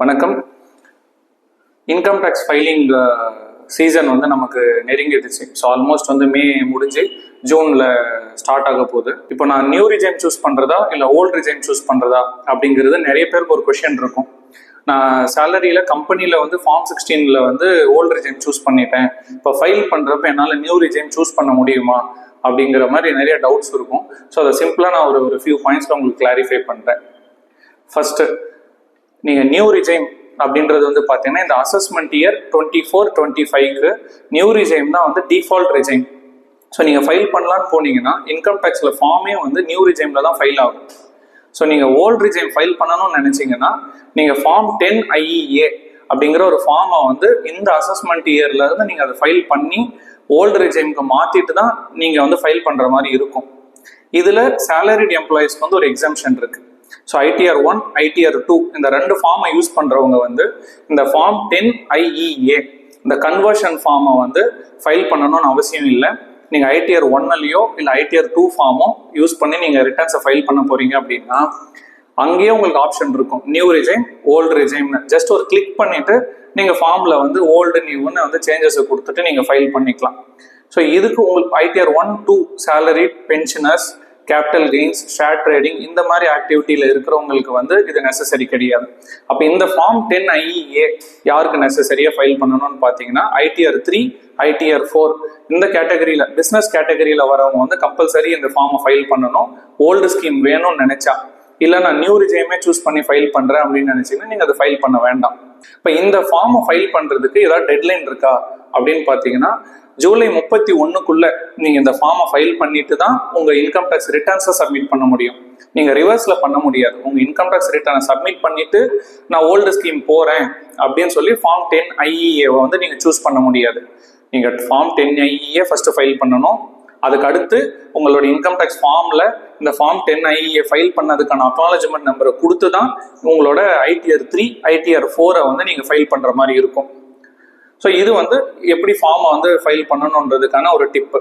வணக்கம். Income tax filing season வந்து நமக்கு நெருங்கிடுச்சு. ஸோ ஆல்மோஸ்ட் வந்து மே முடிஞ்சு ஜூனில் ஸ்டார்ட் ஆக போகுது. இப்போ நான் நியூ ரிஜைம் சூஸ் பண்ணுறதா இல்லை ஓல்டு ரிஜைம் சூஸ் பண்ணுறதா அப்படிங்கிறது நிறைய பேருக்கு ஒரு கொஷின் இருக்கும். நான் சேலரியில் கம்பெனியில் வந்து ஃபார்ம் 16 வந்து ஓல்டு ரிஜைம் சூஸ் பண்ணிட்டேன், இப்போ ஃபைல் பண்ணுறப்ப என்னால் நியூ ரிஜைம் சூஸ் பண்ண முடியுமா அப்படிங்கிற மாதிரி நிறைய டவுட்ஸ் இருக்கும். ஸோ அதை சிம்பிளாக நான் ஒரு ஃபியூ பாயிண்ட்ஸில் உங்களுக்கு கிளாரிஃபை பண்ணுறேன். ஃபர்ஸ்ட், நீங்கள் நியூ ரிஜைம் அப்படின்றது வந்து பார்த்தீங்கன்னா இந்த அசஸ்மெண்ட் இயர் 24-25க்கு நியூ ரிஜைம் தான் வந்து டிஃபால்ட் ரிஜைம். ஸோ நீங்கள் ஃபைல் பண்ணலான்னு போனீங்கன்னா இன்கம் டேக்ஸில் ஃபார்மே வந்து நியூ ரிஜைமில் தான் ஃபைல் ஆகும். ஸோ நீங்கள் ஓல்டு ரிஜைம் ஃபைல் பண்ணணும்னு நினச்சிங்கன்னா நீங்கள் ஃபார்ம் 10 IEA அப்படிங்கிற ஒரு ஃபார்மை வந்து இந்த அசஸ்மெண்ட் இயரில் இருந்து நீங்கள் அதை ஃபைல் பண்ணி ஓல்டு ரிஜைமுக்கு மாற்றிட்டு தான் நீங்கள் வந்து ஃபைல் பண்ணுற மாதிரி இருக்கும். இதில் சேலரிட் எம்ப்ளாயிஸ்க்கு வந்து ஒரு எக்ஸம்ஷன் இருக்குது. ஸோ ITR 1, ITR 2 இந்த ரெண்டு ஃபார்மை யூஸ் பண்ணுறவங்க வந்து இந்த ஃபார்ம் 10 IEA இந்த கன்வர்ஷன் ஃபார்மை வந்து ஃபைல் பண்ணணும்னு அவசியம் இல்லை. நீங்கள் ITR 1லையோ இல்லை ITR 2 ஃபார்மோ யூஸ் பண்ணி நீங்கள் ரிட்டர்ன்ஸை ஃபைல் பண்ண போகிறீங்க அப்படின்னா அங்கேயே உங்களுக்கு ஆப்ஷன் இருக்கும், நியூ ரிஜைம் ஓல்டு ரிஜைம்னு. ஜஸ்ட் ஒரு கிளிக் பண்ணிவிட்டு நீங்கள் ஃபார்மில் வந்து ஓல்டு நியூன்னு வந்து சேஞ்சஸை கொடுத்துட்டு நீங்கள் ஃபைல் பண்ணிக்கலாம். ஸோ இதுக்கு உங்களுக்கு ITR 1, 2 salary, pensioners, capital gains, share trading இந்த மாதிரி ஆக்டிவிட்டியில் இருக்கிறவங்களுக்கு வந்து இது நெசசரி கிடையாது. அப்போ இந்த ஃபார்ம் 10 IEA யாருக்கு நெசசரியாக ஃபைல் பண்ணணும்னு பார்த்தீங்கன்னா ITR 3, ITR 4 இந்த கேட்டகரியில் பிஸ்னஸ் கேட்டகரியில் வரவங்க வந்து கம்பல்சரி இந்த ஃபார்மை ஃபைல் பண்ணணும். ஓல்டு ஸ்கீம் வேணும்னு நினைச்சா, இல்லை நான் நியூ ரிஜைமே சூஸ் பண்ணி ஃபைல் பண்ணுறேன் அப்படின்னு நினைச்சீங்கன்னா நீங்கள் அதை ஃபைல் பண்ண வேண்டாம். இப்போ இந்த ஃபார்மை ஃபைல் பண்ணுறதுக்கு ஏதாவது டெட்லைன் இருக்கா அப்படின்னு பார்த்தீங்கன்னா ஜூலை 31க்குள்ள நீங்கள் இந்த ஃபார்மை ஃபைல் பண்ணிட்டு தான் உங்கள் இன்கம் டேக்ஸ் ரிட்டர்ன்ஸை சப்மிட் பண்ண முடியும். நீங்கள் ரிவர்ஸில் பண்ண முடியாது. உங்கள் இன்கம் டேக்ஸ் ரிட்டர்னை சப்மிட் பண்ணிட்டு நான் ஓல்டு ஸ்கீம் போகிறேன் அப்படின்னு சொல்லி ஃபார்ம் 10 IEA வந்து நீங்கள் சூஸ் பண்ண முடியாது. நீங்கள் ஃபார்ம் 10 IEA ஃபர்ஸ்ட் ஃபைல் பண்ணணும். அதுக்கு அடுத்து உங்களோட இன்கம் டேக்ஸ் ஃபார்மில் இந்த ஃபார்ம் 10 IEA ஃபைல் பண்ணதுக்கான அக்னாலஜ்மெண்ட் நம்பரை கொடுத்து தான் உங்களோட ITR 3, ITR 4 வந்து நீங்கள் ஃபைல் பண்ணுற மாதிரி இருக்கும். ஸோ இது வந்து எப்படி ஃபார்மை வந்து ஃபைல் பண்ணணுன்றதுக்கான ஒரு டிப்பு.